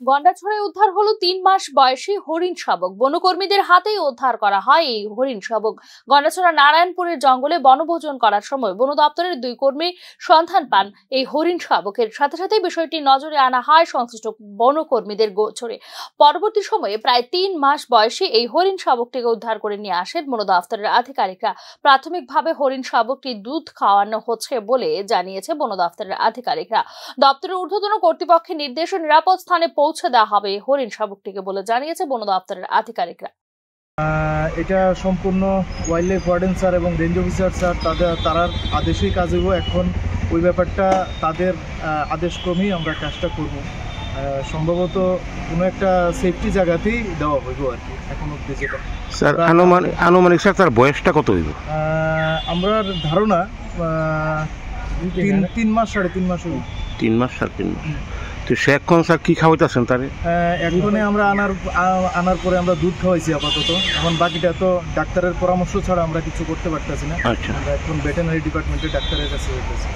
গন্ডাছড়ায় উদ্ধার হলো ৩ মাস বয়সী হরিণ শাবক। বনকর্মীদের হাতেই উদ্ধার করা হয় এই হরিণ শাবক। গন্ডাছড়া নারায়ণপুরের জঙ্গলে বনভোজন করার সময় বন দপ্তরের 2 কর্মী সন্ধান পান এই হরিণ শাবকের। সাথে সাথে বিষয়টি নজরে আনা হয় সংশ্লিষ্ট বনকর্মীদের গোচরে। পরবর্তী সময়ে প্রায় ৩ মাস বয়সী এই হরিণ শাবকটিকে উদ্ধার করে নিয়ে আসেন বন দপ্তরের আধিকারিকরা। প্রাথমিকভাবে হরিণ শাবকটি দুধ খাওয়ানো হচ্ছে বলে জানিয়েছে বন দপ্তরের আধিকারিকরা। দপ্তরের ঊর্ধ্বতন কর্তৃপক্ষের নির্দেশে নিরাপদ স্থানে পৌঁছে দেওয়া হবে হরিণ শাবকটিকে বলে জানিয়েছে বন দপ্তরের আধিকারিকরা। এটা সম্পূর্ণ ওয়াইল্ড লাইফ ওয়ার্ডেন স্যার এবং রেঞ্জ অফিসার স্যার তারার আদেশেই কাজ হইব। এখন ওই ব্যাপারটা তাদের আদেশক্রমেই আমরা কাজটা করব। সম্ভবত কোনো একটা সেফটি জায়গাতেই দেওয়া হইব আর কি এখন অব্দি যেটা। স্যার আনুমানিক স্যার তার বয়সটা কত হইব? আমরা ধারণা 3 মাস 3.5 মাস হইব। 3 মাস 3.5 মাস। তো সে এখন স্যার কি খাওয়াইতেছেন তারে? এখনই আমরা আনার পরে আমরা দুধ খাওয়াইছি আপাতত। এখন বাকিটা তো ডাক্তারের পরামর্শ ছাড়া আমরা কিছু করতে পারতেছি না। আচ্ছা, আমরা এখন ভেটেরিনারি ডিপার্টমেন্টের ডাক্তারের কাছে হইতেছি।